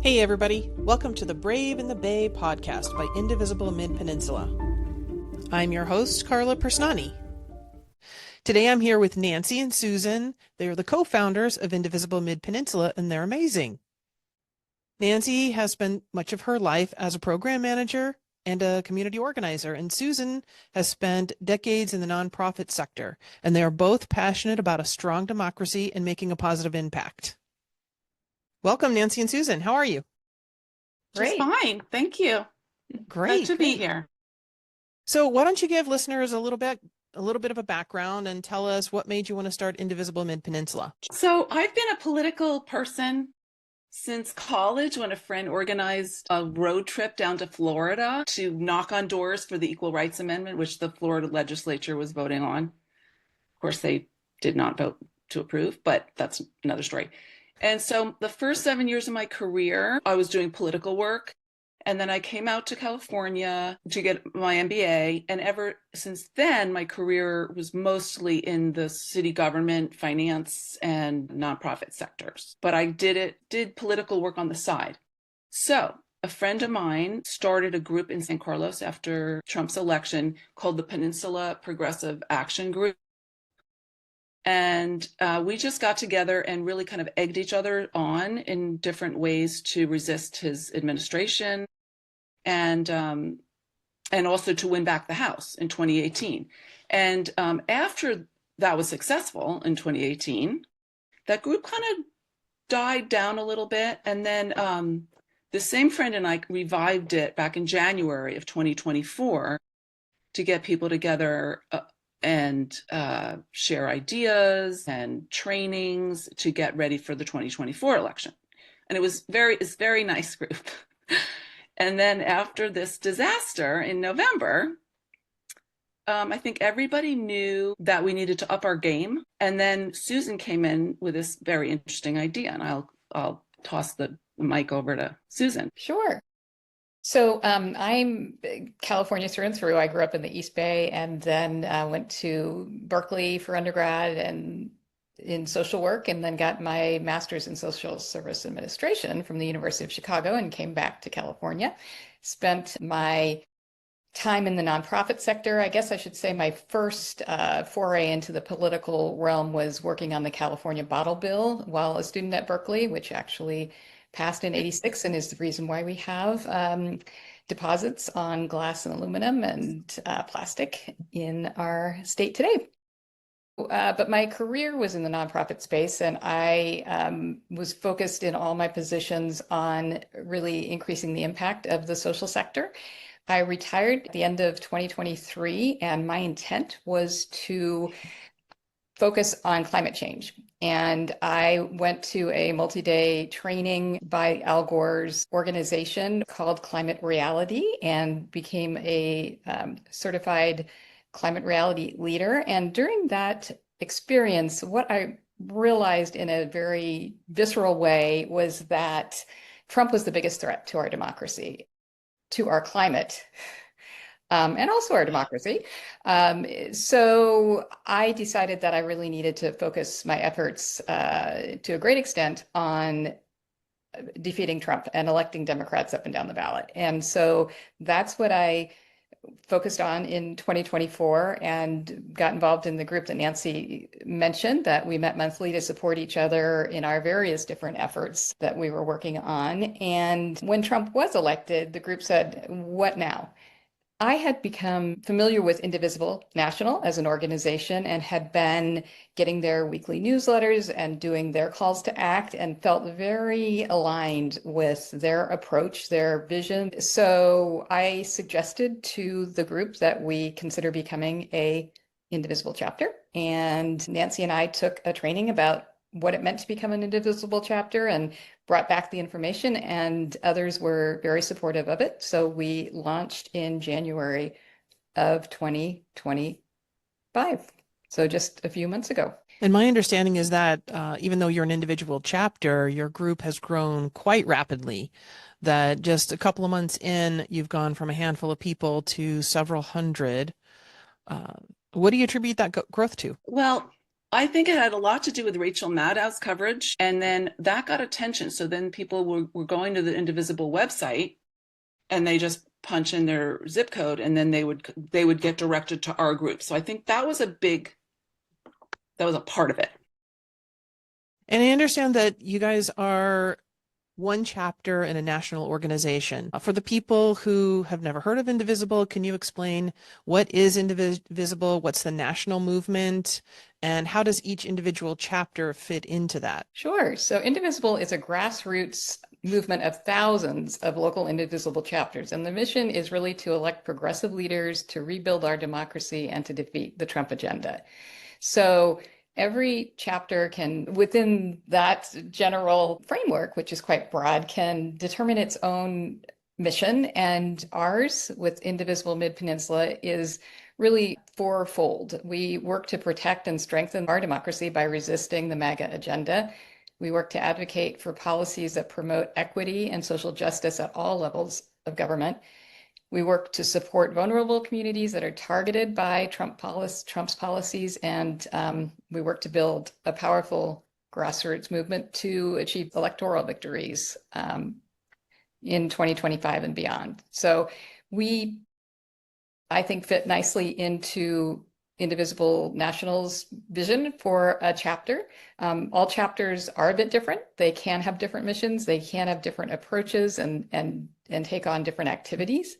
Hey everybody, welcome to the Brave in the Bay podcast by Indivisible Mid-Peninsula. I'm your host, Carla Pursnani. Today I'm here with Nancy and Susan. They are the co-founders of Indivisible Mid-Peninsula, and they're amazing. Nancy has spent much of her life as a program manager and a community organizer, and Susan has spent decades in the nonprofit sector, and they are both passionate about a strong democracy and making a positive impact. Welcome, Nancy and Susan. How are you? Just fine. Thank you. Great. Glad to be here. So why don't you give listeners a little bit of a background and tell us what made you want to start Indivisible Mid-Peninsula? So I've been a political person since college when a friend organized a road trip down to Florida to knock on doors for the Equal Rights Amendment, which the Florida legislature was voting on. Of course, they did not vote to approve, but that's another story. And so the first 7 years of my career, I was doing political work. And then I came out to California to get my MBA. And ever since then, my career was mostly in the city government, finance, and nonprofit sectors. But I did political work on the side. So a friend of mine started a group in San Carlos after Trump's election called the Peninsula Progressive Action Group. And we just got together and really kind of egged each other on in different ways to resist his administration and also to win back the House in 2018. And after that was successful in 2018, that group kind of died down a little bit. And then the same friend and I revived it back in January of 2024 to get people together and share ideas and trainings to get ready for the 2024 election. And it's a very nice group. And then after this disaster in November, I think everybody knew that we needed to up our game. And then Susan came in with this very interesting idea, and I'll toss the mic over to Susan. Sure. So I'm California through and through. I grew up in the East Bay and then went to Berkeley for undergrad and in social work, and then got my master's in social service administration from the University of Chicago and came back to California. Spent my time in the nonprofit sector. I guess I should say my first foray into the political realm was working on the California bottle bill while a student at Berkeley, which actually passed in '86 and is the reason why we have deposits on glass and aluminum and plastic in our state today. But my career was in the nonprofit space, and I was focused in all my positions on really increasing the impact of the social sector. I retired at the end of 2023, and my intent was to focus on climate change. And I went to a multi-day training by Al Gore's organization called Climate Reality and became a certified climate reality leader. And during that experience, what I realized in a very visceral way was that Trump was the biggest threat to our democracy, to our climate, and also our democracy. So I decided that I really needed to focus my efforts to a great extent on defeating Trump and electing Democrats up and down the ballot. And so that's what I focused on in 2024 and got involved in the group that Nancy mentioned, that we met monthly to support each other in our various different efforts that we were working on. And when Trump was elected, the group said, "What now?" I had become familiar with Indivisible National as an organization and had been getting their weekly newsletters and doing their calls to act and felt very aligned with their approach, their vision. So I suggested to the group that we consider becoming a Indivisible chapter. And Nancy and I took a training about what it meant to become an Indivisible chapter and brought back the information, and others were very supportive of it. So we launched in January of 2025. So just a few months ago. And my understanding is that even though you're an individual chapter, your group has grown quite rapidly, that just a couple of months in, you've gone from a handful of people to several hundred. What do you attribute that growth to? Well, I think it had a lot to do with Rachel Maddow's coverage, and then that got attention. So then people were going to the Indivisible website and they just punch in their zip code, and then they would get directed to our group. So I think that was a part of it. And I understand that you guys are one chapter in a national organization. For the people who have never heard of Indivisible, can you explain what is Indivisible? What's the national movement? And how does each individual chapter fit into that? Sure. So Indivisible is a grassroots movement of thousands of local Indivisible chapters. And the mission is really to elect progressive leaders, to rebuild our democracy, and to defeat the Trump agenda. So every chapter can, within that general framework, which is quite broad, can determine its own mission. And ours with Indivisible Mid-Peninsula is really fourfold. We work to protect and strengthen our democracy by resisting the MAGA agenda. We work to advocate for policies that promote equity and social justice at all levels of government. We work to support vulnerable communities that are targeted by Trump's policies, and we work to build a powerful grassroots movement to achieve electoral victories in 2025 and beyond. So we, I think, fit nicely into Indivisible National's vision for a chapter. All chapters are a bit different. They can have different missions. They can have different approaches and take on different activities.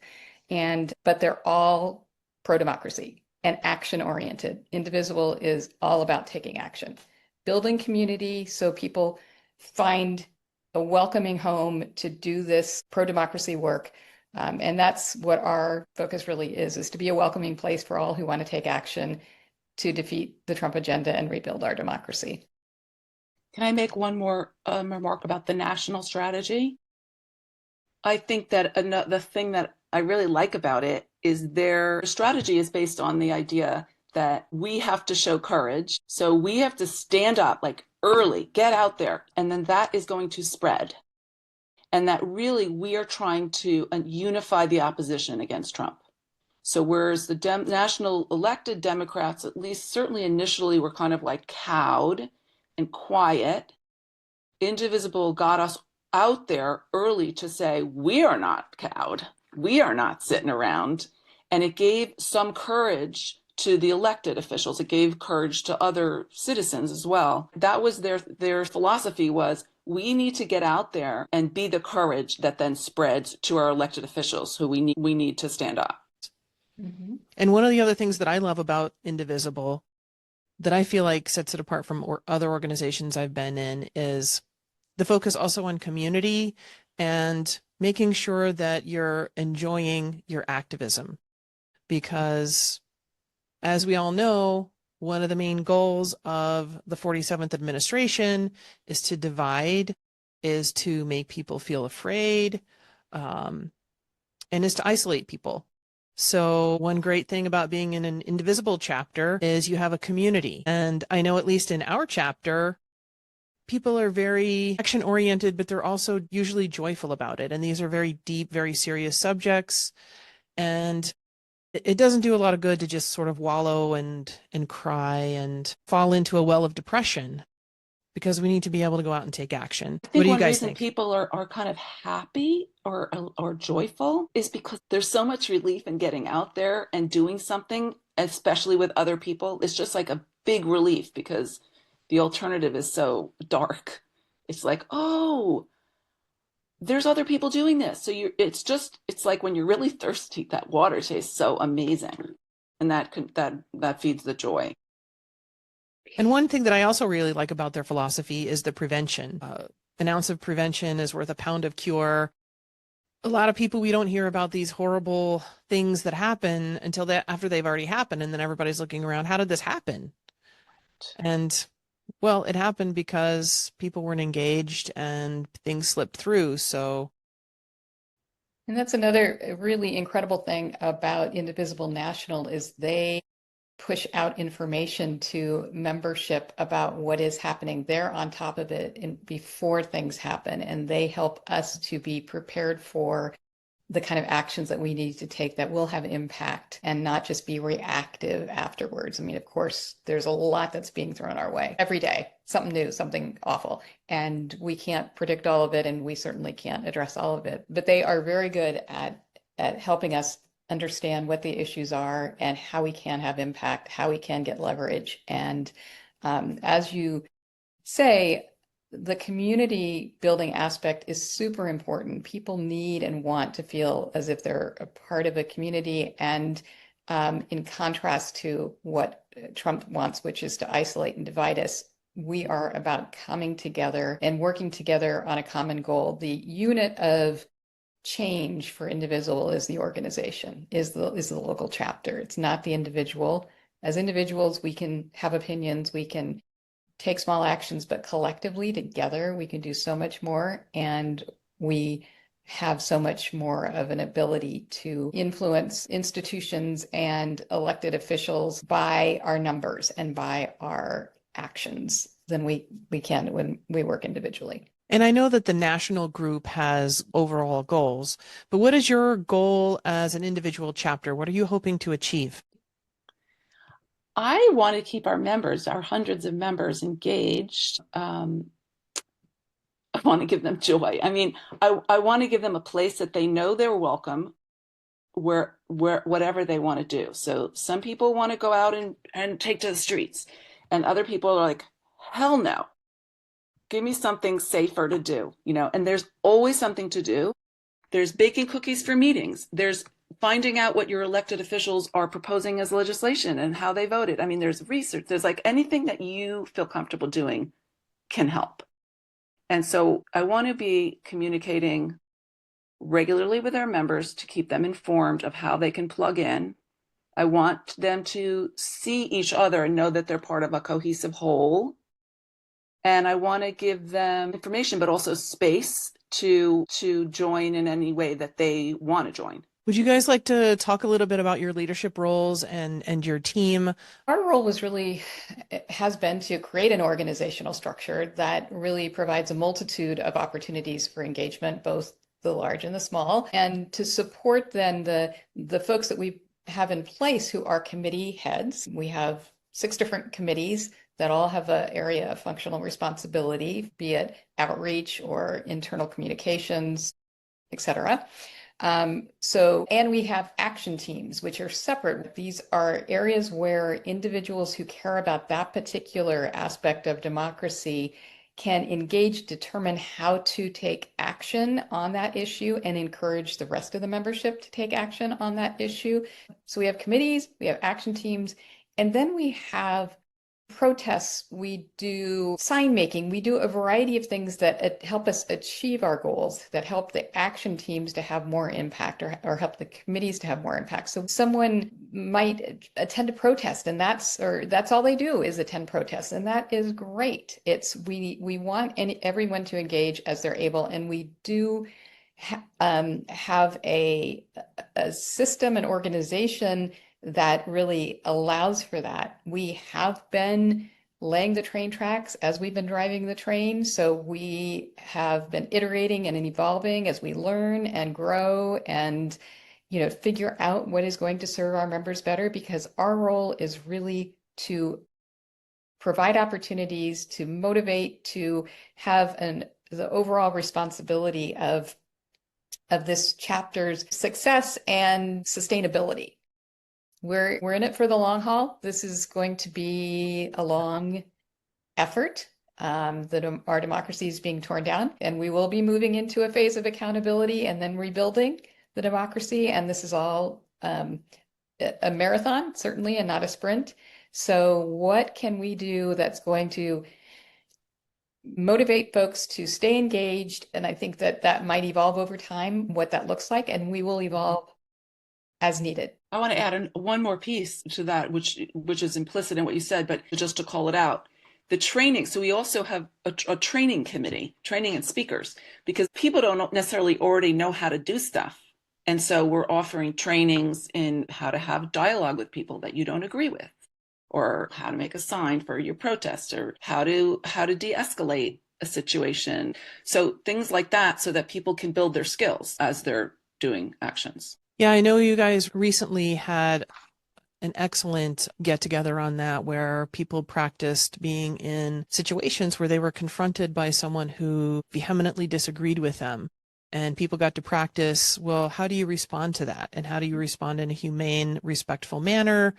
But they're all pro-democracy and action-oriented. Indivisible is all about taking action, building community so people find a welcoming home to do this pro-democracy work. And that's what our focus really is to be a welcoming place for all who want to take action to defeat the Trump agenda and rebuild our democracy. Can I make one more remark about the national strategy? I think that the thing that I really like about it is their strategy is based on the idea that we have to show courage. So we have to stand up like early, get out there, and then that is going to spread. And that really we are trying to unify the opposition against Trump. So whereas the national elected Democrats, at least certainly initially, were kind of like cowed and quiet, Indivisible got us out there early to say, we are not cowed. We are not sitting around. And it gave some courage to the elected officials. It gave courage to other citizens as well. That was their philosophy was, we need to get out there and be the courage that then spreads to our elected officials who we need to stand up. Mm-hmm. And one of the other things that I love about Indivisible that I feel like sets it apart from other organizations I've been in is the focus also on community and making sure that you're enjoying your activism. Because as we all know, one of the main goals of the 47th administration is to divide, is to make people feel afraid, and is to isolate people. So one great thing about being in an Indivisible chapter is you have a community. And I know at least in our chapter, people are very action-oriented, but they're also usually joyful about it. And these are very deep, very serious subjects. And it doesn't do a lot of good to just sort of wallow and cry and fall into a well of depression, because we need to be able to go out and take action. I think what do you one guys reason think? people are kind of happy or joyful is because there's so much relief in getting out there and doing something, especially with other people. It's just like a big relief because the alternative is so dark. It's like, oh, there's other people doing this. So it's like when you're really thirsty, that water tastes so amazing. And that feeds the joy. And one thing that I also really like about their philosophy is the prevention. An ounce of prevention is worth a pound of cure. A lot of people, we don't hear about these horrible things that happen until after they've already happened. And then everybody's looking around, how did this happen? And well, it happened because people weren't engaged and things slipped through. So. And that's another really incredible thing about Indivisible National is they push out information to membership about what is happening. They're on top of it before things happen, and they help us to be prepared for the kind of actions that we need to take that will have impact and not just be reactive afterwards. I mean, of course, there's a lot that's being thrown our way every day, something new, something awful, and we can't predict all of it, and we certainly can't address all of it. But they are very good at helping us understand what the issues are and how we can have impact, how we can get leverage. And as you say, the community building aspect is super important. People need and want to feel as if they're a part of a community. And in contrast to what Trump wants, which is to isolate and divide us, we are about coming together and working together on a common goal. The unit of change for Indivisible is the organization, is the local chapter. It's not the individual. As individuals, we can have opinions, we can take small actions, but collectively together, we can do so much more. And we have so much more of an ability to influence institutions and elected officials by our numbers and by our actions than we can when we work individually. And I know that the national group has overall goals, but what is your goal as an individual chapter? What are you hoping to achieve? I want to keep our members, our hundreds of members, engaged. I want to give them joy. I mean, I want to give them a place that they know they're welcome, where whatever they want to do. So some people want to go out and take to the streets, and other people are like, hell no. Give me something safer to do, and there's always something to do. There's baking cookies for meetings. There's finding out what your elected officials are proposing as legislation and how they voted. I mean, there's research. There's like anything that you feel comfortable doing can help. And so I want to be communicating regularly with our members to keep them informed of how they can plug in. I want them to see each other and know that they're part of a cohesive whole. And I want to give them information, but also space to join in any way that they want to join. Would you guys like to talk a little bit about your leadership roles and your team? Our role has been to create an organizational structure that really provides a multitude of opportunities for engagement, both the large and the small, and to support then the folks that we have in place who are committee heads. We have 6 different committees that all have an area of functional responsibility, be it outreach or internal communications, et cetera. And we have action teams, which are separate. These are areas where individuals who care about that particular aspect of democracy can engage, determine how to take action on that issue, and encourage the rest of the membership to take action on that issue. So we have committees, we have action teams, and then we have protests, we do sign making, we do a variety of things that help us achieve our goals, that help the action teams to have more impact or help the committees to have more impact. So someone might attend a protest and that's all they do is attend protests, and that is great. We want everyone to engage as they're able, and we do have a system, an organization that really allows for that. We have been laying the train tracks as we've been driving the train. So we have been iterating and evolving as we learn and grow and, figure out what is going to serve our members better, because our role is really to provide opportunities, to motivate, to have the overall responsibility of this chapter's success and sustainability. We're in it for the long haul. This is going to be a long effort. Our democracy is being torn down, and we will be moving into a phase of accountability and then rebuilding the democracy. And this is all a marathon, certainly, and not a sprint. So what can we do that's going to motivate folks to stay engaged? And I think that might evolve over time, what that looks like, and we will evolve as needed. I want to add one more piece to that, which is implicit in what you said, but just to call it out, the training. So we also have a training committee, training and speakers, because people don't necessarily already know how to do stuff. And so we're offering trainings in how to have dialogue with people that you don't agree with, or how to make a sign for your protest, or how to de-escalate a situation. So things like that, so that people can build their skills as they're doing actions. Yeah, I know you guys recently had an excellent get together on that where people practiced being in situations where they were confronted by someone who vehemently disagreed with them. And people got to practice, well, how do you respond to that? And how do you respond in a humane, respectful manner?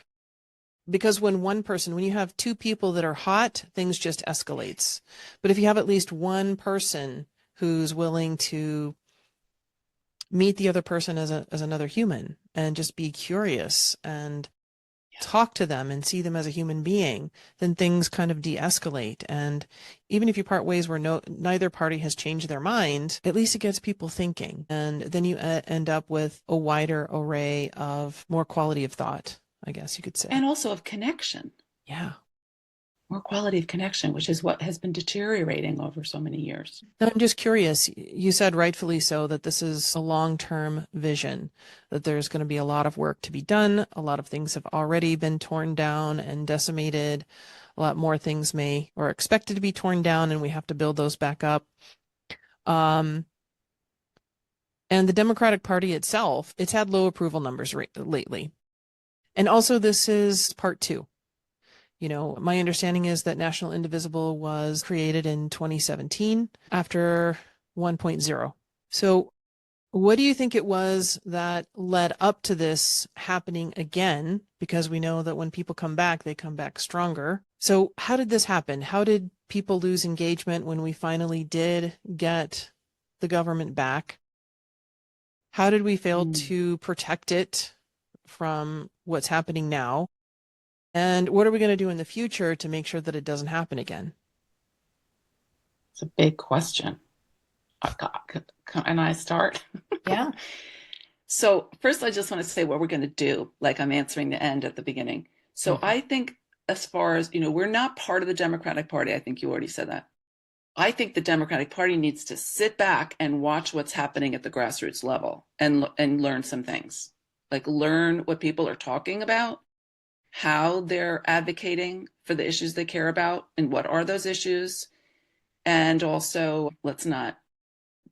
Because when you have two people that are hot, things just escalates. But if you have at least one person who's willing to meet the other person as another human and just be curious and talk to them and see them as a human being, then things kind of de-escalate. And even if you part ways where neither party has changed their mind, at least it gets people thinking. And then you end up with a wider array of more quality of thought, I guess you could say. And also of connection. Yeah. More quality of connection, which is what has been deteriorating over so many years. Now, I'm just curious, you said rightfully so that this is a long-term vision, that there's going to be a lot of work to be done. A lot of things have already been torn down and decimated. A lot more things are expected to be torn down, and we have to build those back up. And the Democratic Party itself, it's had low approval numbers lately. And also this is part 2. My understanding is that National Indivisible was created in 2017 after 1.0. So what do you think it was that led up to this happening again? Because we know that when people come back, they come back stronger. So how did this happen? How did people lose engagement when we finally did get the government back? How did we fail to protect it from what's happening now? And what are we going to do in the future to make sure that it doesn't happen again? It's a big question. Can I start? Yeah. So first, I just want to say what we're going to do, like I'm answering the end at the beginning. So I think as far as, we're not part of the Democratic Party. I think you already said that. I think the Democratic Party needs to sit back and watch what's happening at the grassroots level and learn some things, like learn what people are talking about, how they're advocating for the issues they care about and what are those issues. And also, let's not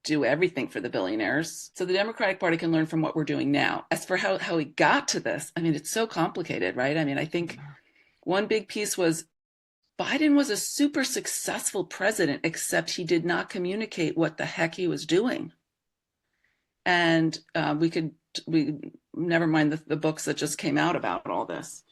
do everything for the billionaires. So the Democratic Party can learn from what we're doing now. As for how we got to this, it's so complicated, right? I think one big piece was Biden was a super successful president, except he did not communicate what the heck he was doing. And we never mind the books that just came out about all this.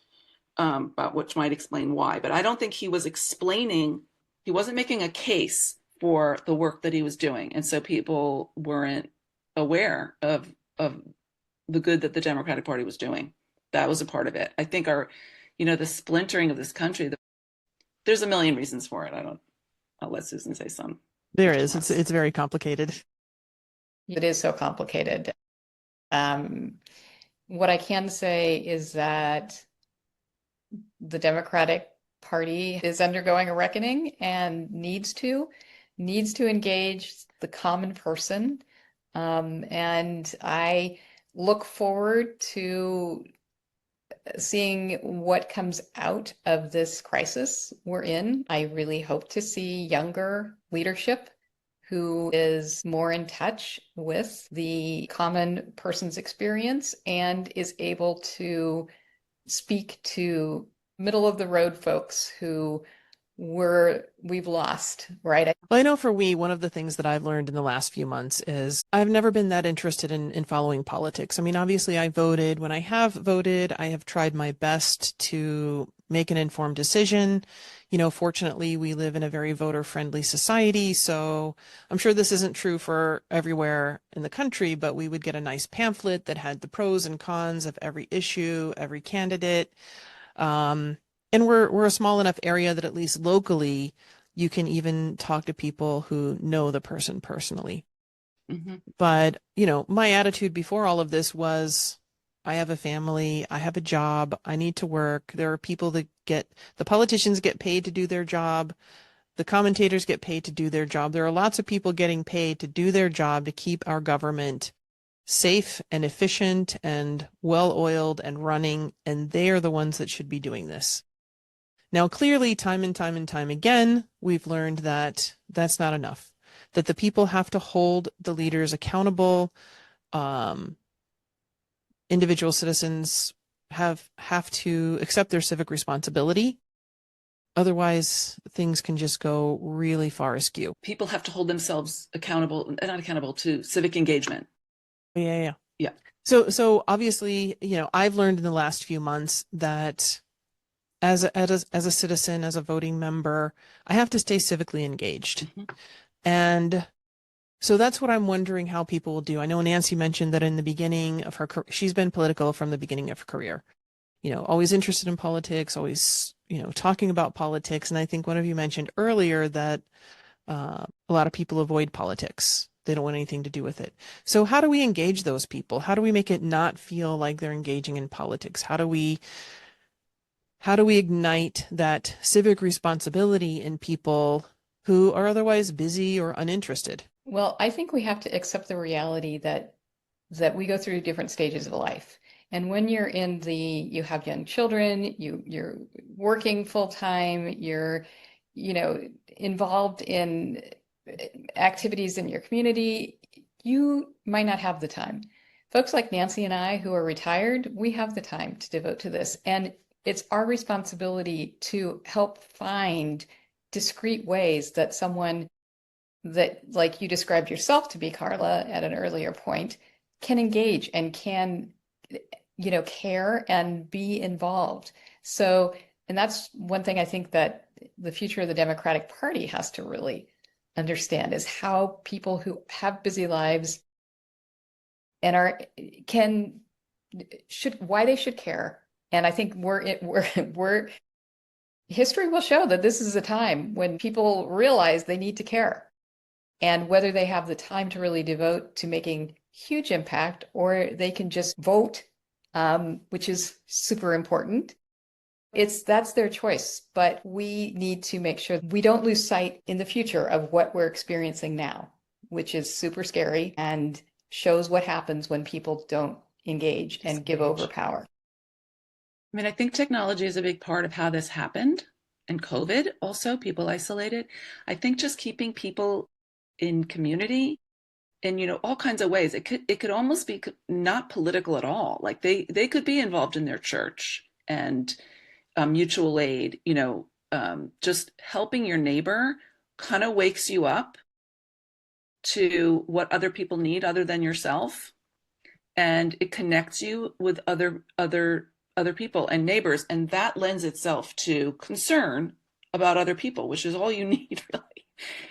But which might explain why. But I don't think he was he wasn't making a case for the work that he was doing. And so people weren't aware of the good that the Democratic Party was doing. That was a part of it. I think the splintering of this country, there's a million reasons for it. I'll let Susan say some. There is. It's very complicated. It is so complicated. What I can say is that the Democratic Party is undergoing a reckoning and needs to engage the common person. And I look forward to seeing what comes out of this crisis we're in. I really hope to see younger leadership who is more in touch with the common person's experience and is able to speak to middle of the road folks who we've lost, right? Well, I know for one of the things that I've learned in the last few months is I've never been that interested in following politics. Obviously I voted. When I have voted, I have tried my best to make an informed decision. Fortunately, we live in a very voter-friendly society, so I'm sure this isn't true for everywhere in the country, but we would get a nice pamphlet that had the pros and cons of every issue, every candidate. And we're a small enough area that at least locally, you can even talk to people who know the person personally. Mm-hmm. But, my attitude before all of this was, I have a family, I have a job, I need to work. There are people the politicians get paid to do their job. The commentators get paid to do their job. There are lots of people getting paid to do their job to keep our government safe and efficient and well-oiled and running, and they are the ones that should be doing this. Now, clearly, time and time again, we've learned that that's not enough, that the people have to hold the leaders accountable individual citizens have to accept their civic responsibility. Otherwise, things can just go really far askew. People have to hold themselves accountable, not accountable, to civic engagement. Yeah. Yeah. So obviously, I've learned in the last few months that as a citizen, as a voting member, I have to stay civically engaged. Mm-hmm. And so that's what I'm wondering how people will do. I know Nancy mentioned that in the beginning of her career, she's been political from the beginning of her career. Always interested in politics, always, talking about politics. And I think one of you mentioned earlier that a lot of people avoid politics. They don't want anything to do with it. So how do we engage those people? How do we make it not feel like they're engaging in politics? How do we ignite that civic responsibility in people who are otherwise busy or uninterested? Well, I think we have to accept the reality that we go through different stages of life. And when you're you have young children, you're working full time, you're, involved in activities in your community, you might not have the time. Folks like Nancy and I who are retired, we have the time to devote to this. And it's our responsibility to help find discrete ways that someone that, like you described yourself to be, Carla, at an earlier point, can engage and can, care and be involved. So, and that's one thing I think that the future of the Democratic Party has to really understand is how people who have busy lives and why they should care. And I think history will show that this is a time when people realize they need to care, and whether they have the time to really devote to making huge impact, or they can just vote, which is super important. That's their choice, but we need to make sure we don't lose sight in the future of what we're experiencing now, which is super scary and shows what happens when people don't engage and give over power. I mean, I think technology is a big part of how this happened, and COVID also, people isolated. I think just keeping people in community in, all kinds of ways. It could almost be not political at all. Like they could be involved in their church and mutual aid, just helping your neighbor kind of wakes you up to what other people need other than yourself. And it connects you with other people and neighbors. And that lends itself to concern about other people, which is all you need, really.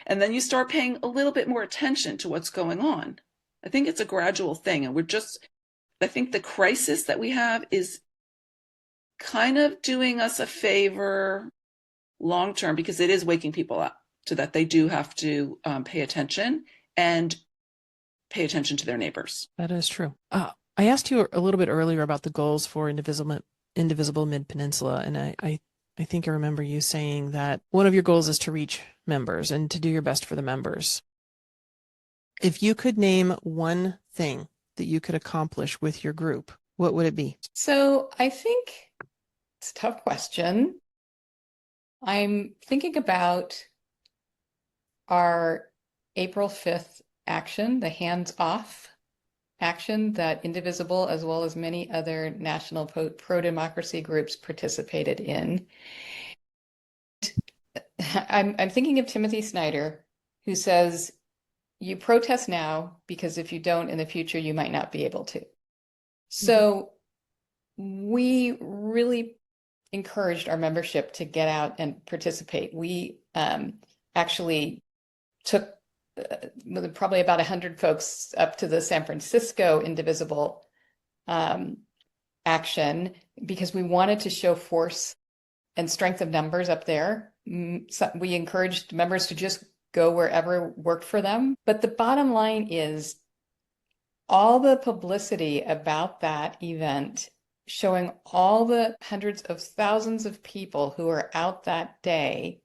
And then you start paying a little bit more attention to what's going on. I think it's a gradual thing. And I think the crisis that we have is kind of doing us a favor long term, because it is waking people up to that they do have to pay attention and pay attention to their neighbors. That is true. I asked you a little bit earlier about the goals for Indivisible Mid-Peninsula, and I think I remember you saying that one of your goals is to reach members and to do your best for the members. If you could name one thing that you could accomplish with your group, what would it be? So I think it's a tough question. I'm thinking about our April 5th action, the hands-off action that Indivisible, as well as many other national pro-democracy groups, participated in. I'm thinking of Timothy Snyder, who says, you protest now because if you don't in the future, you might not be able to. So we really encouraged our membership to get out and participate. We actually took probably about 100 folks up to the San Francisco Indivisible action because we wanted to show force and strength of numbers up there. So we encouraged members to just go wherever worked for them. But the bottom line is all the publicity about that event, showing all the hundreds of thousands of people who were out that day,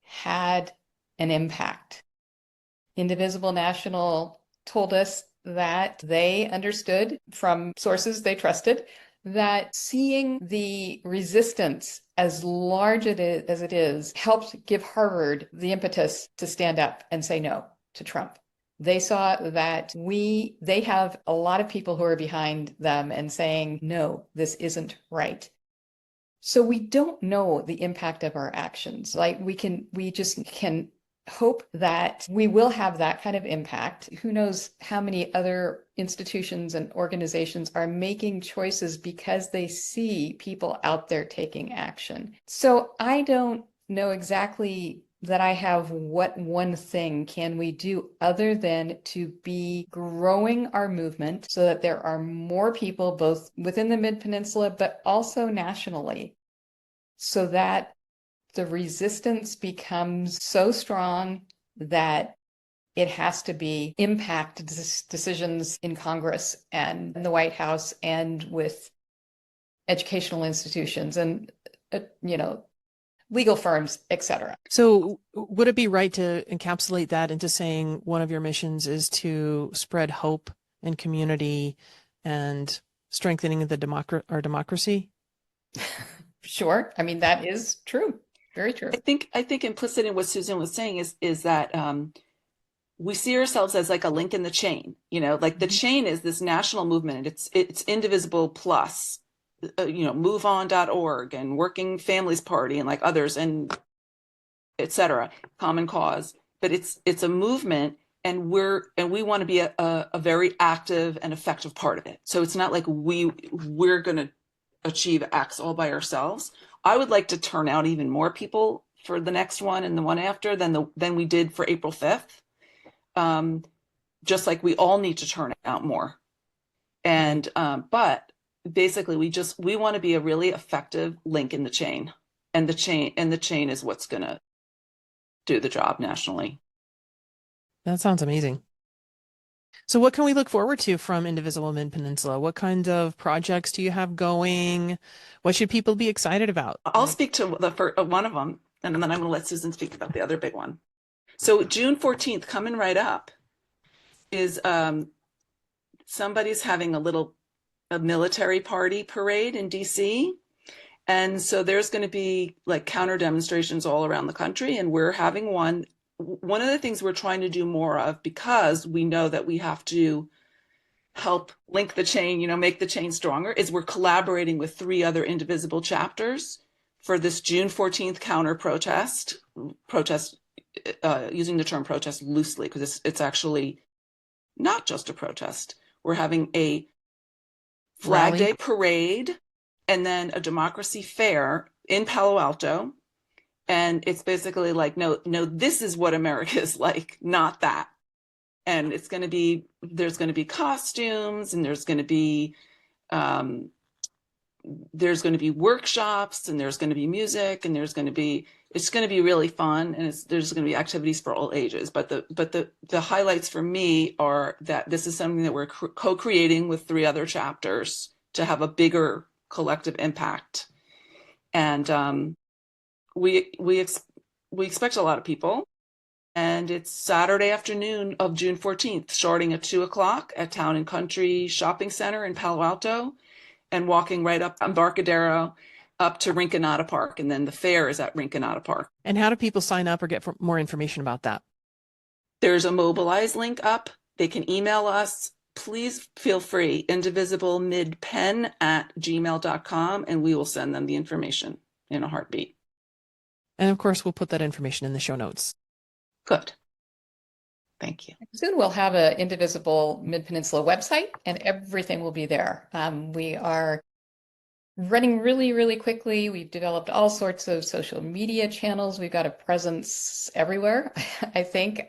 had an impact. Indivisible National told us that they understood from sources they trusted that seeing the resistance as large as it is helped give Harvard the impetus to stand up and say no to Trump. They saw that they have a lot of people who are behind them and saying, no, this isn't right. So we don't know the impact of our actions. Like we just can hope that we will have that kind of impact. Who knows how many other institutions and organizations are making choices because they see people out there taking action. So I don't know exactly that I have what one thing can we do other than to be growing our movement so that there are more people both within the Mid-Peninsula, but also nationally, so that the resistance becomes so strong that it has to be impact decisions in Congress and in the White House and with educational institutions and, legal firms, etc. So would it be right to encapsulate that into saying one of your missions is to spread hope and community and strengthening our democracy? Sure. I mean, that is true. Very true. I think implicit in what Susan was saying is that we see ourselves as like a link in the chain. Like the chain is this national movement. It's Indivisible Plus, MoveOn.org and Working Families Party and like others and etc. Common Cause. But it's a movement, and we want to be a very active and effective part of it. So it's not like we're going to achieve X all by ourselves. I would like to turn out even more people for the next one and the one after than we did for April 5th. Just like we all need to turn out more. And but basically we want to be a really effective link in the chain. And the chain is what's going to do the job nationally. That sounds amazing. So what can we look forward to from Indivisible Mid-Peninsula? What kinds of projects do you have going? What should people be excited about? I'll speak to the first, one of them, and then I'm going to let Susan speak about the other big one. So June 14th, coming right up, is somebody's having a military party parade in DC. And so there's going to be like counter demonstrations all around the country, and we're having one. One of the things we're trying to do more of, because we know that we have to help link the chain, make the chain stronger, is we're collaborating with 3 other Indivisible chapters for this June 14th counter protest, using the term protest loosely, because it's actually not just a protest. We're having a Flag Day parade and then a democracy fair in Palo Alto. And it's basically like, no, this is what America is like, not that. And there's going to be costumes, and there's going to be workshops, and there's going to be music, and it's going to be really fun. And there's going to be activities for all ages. But the highlights for me are that this is something that we're co-creating with 3 other chapters to have a bigger collective impact. And we expect a lot of people, and it's Saturday afternoon of June 14th, starting at 2:00 at Town and Country Shopping Center in Palo Alto, and walking right up Embarcadero up to Rinconada Park, and then the fair is at Rinconada Park. And how do people sign up or get more information about that? There's a Mobilize link up. They can email us. Please feel free, indivisiblemidpen@gmail.com, and we will send them the information in a heartbeat. And of course, we'll put that information in the show notes. Good. Thank you. Soon we'll have an Indivisible Mid-Peninsula website, and everything will be there. We are running really, really quickly. We've developed all sorts of social media channels. We've got a presence everywhere, I think,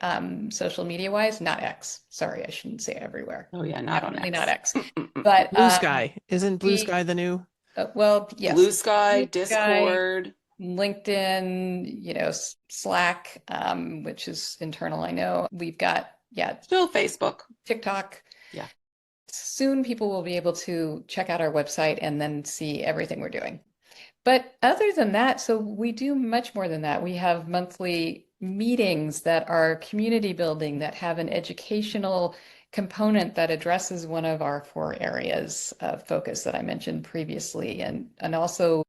social media-wise. Not X. Sorry, I shouldn't say everywhere. Oh yeah, not on X. Not X. But Blue Sky. Isn't Blue Sky the new? Well, yes. Blue Sky, Discord. LinkedIn, Slack, which is internal, I know. We've got, still Facebook, TikTok. Yeah. Soon people will be able to check out our website and then see everything we're doing. But other than that, so we do much more than that. We have monthly meetings that are community building, that have an educational component that addresses one of our 4 areas of focus that I mentioned previously, and also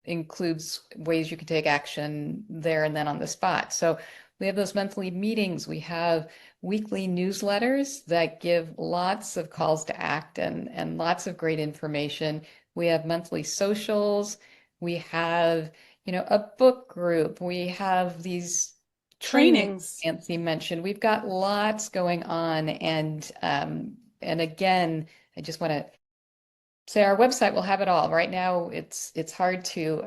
includes ways you can take action there and then on the spot. So We have those monthly meetings. We have weekly newsletters that give lots of calls to act and lots of great information. We have monthly socials. We have, a book group. We have these trainings Nancy mentioned. We've got lots going on. And again, I just want to say our website will have it all. Right now, it's hard to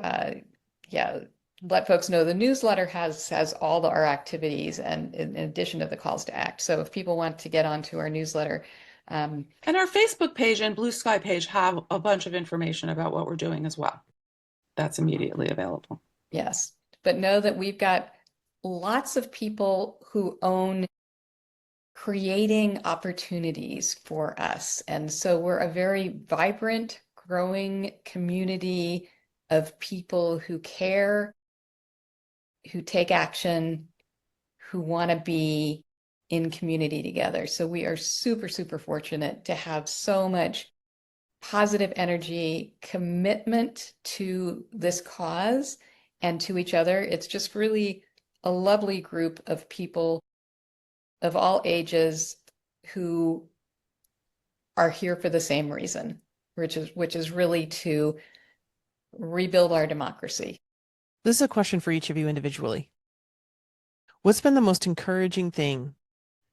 let folks know. The newsletter has all our activities and in addition to the calls to act. So if people want to get onto our newsletter. And our Facebook page and Blue Sky page have a bunch of information about what we're doing as well. That's immediately available. Yes, but know that we've got lots of people who own creating opportunities for us. And so we're a very vibrant, growing community of people who care, who take action, who want to be in community together. So we are super, super fortunate to have so much positive energy, commitment to this cause and to each other. It's just really a lovely group of people of all ages who are here for the same reason, which is really to rebuild our democracy. This is a question for each of you individually. What's been the most encouraging thing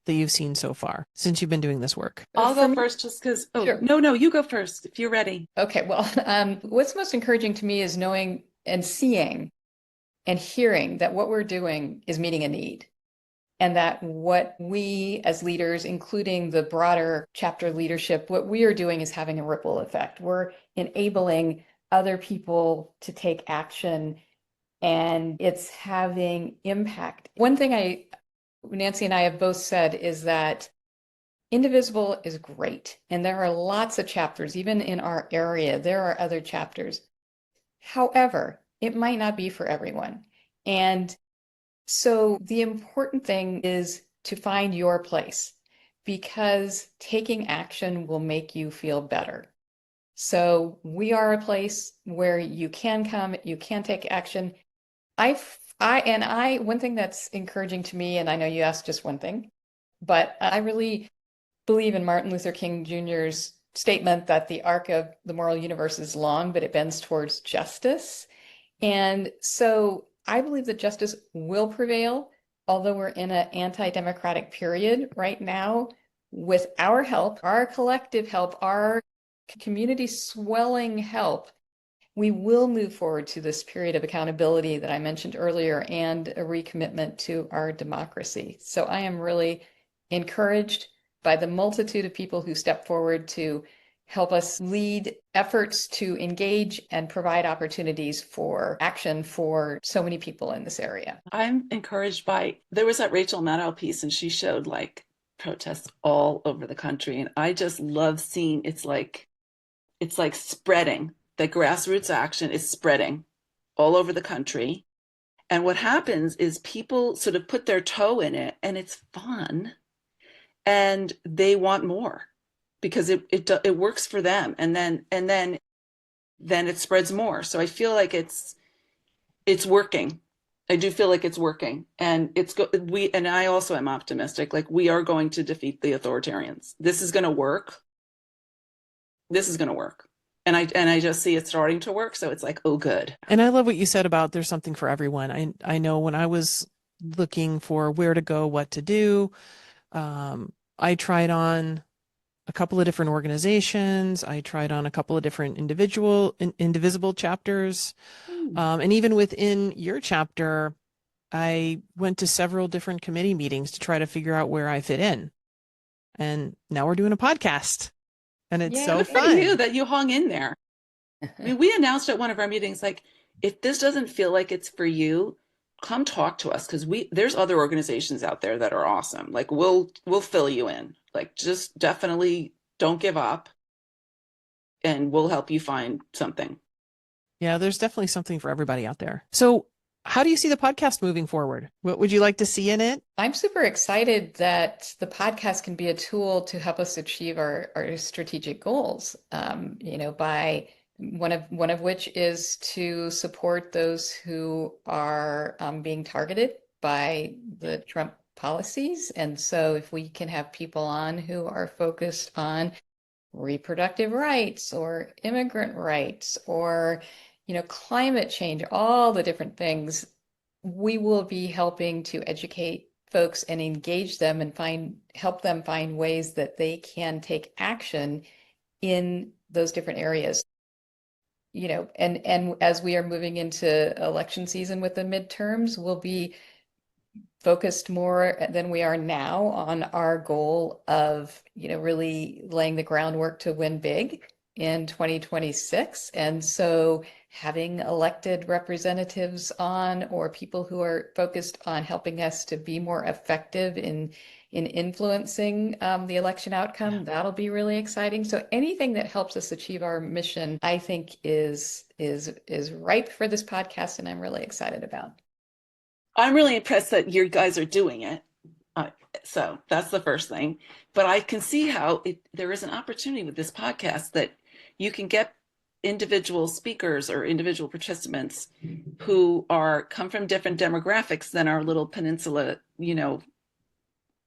that you've seen so far since you've been doing this work? I'll go first just because, Sure. No, you go first if you're ready. Okay, well, what's most encouraging to me is knowing and seeing and hearing that what we're doing is meeting a need. And that what we as leaders, including the broader chapter leadership, what we are doing is having a ripple effect. We're enabling other people to take action and it's having impact. One thing Nancy and I have both said is that Indivisible is great. And there are lots of chapters, even in our area, there are other chapters. However, it might not be for everyone. And so the important thing is to find your place because taking action will make you feel better. So we are a place where you can come, you can take action. One thing that's encouraging to me, and I know you asked just one thing, but I really believe in Martin Luther King Jr.'s statement that the arc of the moral universe is long, but it bends towards justice. And so I believe that justice will prevail, although we're in an anti-democratic period right now. With our help, our collective help, our community swelling help, we will move forward to this period of accountability that I mentioned earlier and a recommitment to our democracy. So I am really encouraged by the multitude of people who step forward to help us lead efforts to engage and provide opportunities for action for so many people in this area. I'm encouraged there was that Rachel Maddow piece and she showed like protests all over the country. And I just love seeing it's like spreading. The grassroots action is spreading all over the country. And what happens is people sort of put their toe in it and it's fun and they want more because it works for them. And then it spreads more. So I feel like it's working. I do feel like it's working and and I also am optimistic. Like we are going to defeat the authoritarians. This is going to work. This is going to work. And I just see it starting to work. So it's like, oh, good. And I love what you said about there's something for everyone. I know when I was looking for where to go, what to do, I tried on a couple of different organizations. I tried on a couple of different indivisible chapters. And even within your chapter, I went to several different committee meetings to try to figure out where I fit in. And now we're doing a podcast. And it's so fun. For you that you hung in there. I mean, we announced at one of our meetings, like, if this doesn't feel like it's for you, come talk to us because there's other organizations out there that are awesome. Like we'll fill you in. Like just definitely don't give up and we'll help you find something. Yeah, there's definitely something for everybody out there. So how do you see the podcast moving forward? What would you like to see in it? I'm super excited that the podcast can be a tool to help us achieve our strategic goals, by one of which is to support those who are being targeted by the Trump policies. And so if we can have people on who are focused on reproductive rights or immigrant rights or, climate change, all the different things, we will be helping to educate folks and engage them and help them find ways that they can take action in those different areas. And as we are moving into election season with the midterms, we'll be focused more than we are now on our goal of, really laying the groundwork to win big in 2026. And so having elected representatives on, or people who are focused on helping us to be more effective in influencing the election outcome, that'll be really exciting. So anything that helps us achieve our mission, I think is ripe for this podcast, and I'm really excited about. I'm really impressed that you guys are doing it. So that's the first thing. But I can see how there is an opportunity with this podcast that you can get individual speakers or individual participants who come from different demographics than our little peninsula,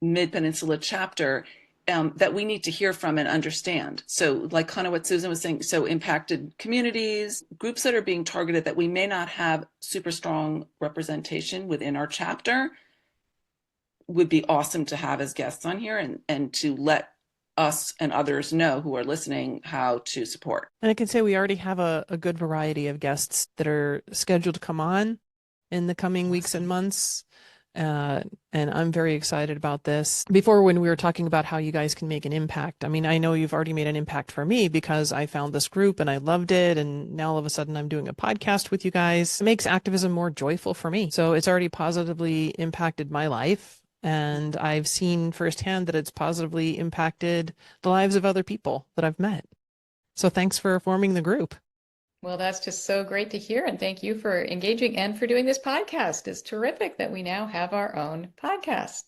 Mid-Peninsula chapter, that we need to hear from and understand. So like kind of what Susan was saying, so impacted communities, groups that are being targeted that we may not have super strong representation within our chapter, would be awesome to have as guests on here and to let us and others know who are listening how to support. And I can say we already have a good variety of guests that are scheduled to come on in the coming weeks and months. And I'm very excited about this. Before, when we were talking about how you guys can make an impact, I mean, I know you've already made an impact for me because I found this group and I loved it. And now all of a sudden I'm doing a podcast with you guys. It makes activism more joyful for me. So it's already positively impacted my life. And I've seen firsthand that it's positively impacted the lives of other people that I've met. So thanks for forming the group. Well, that's just so great to hear. And thank you for engaging and for doing this podcast. It's terrific that we now have our own podcast.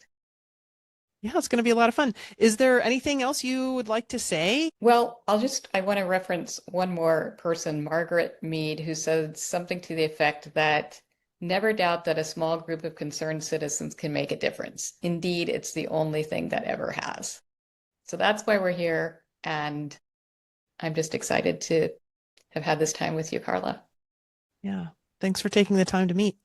Yeah, it's going to be a lot of fun. Is there anything else you would like to say? Well, I want to reference one more person, Margaret Mead, who said something to the effect that never doubt that a small group of concerned citizens can make a difference. Indeed, it's the only thing that ever has. So that's why we're here. And I'm just excited to have had this time with you, Carla. Yeah. Thanks for taking the time to meet.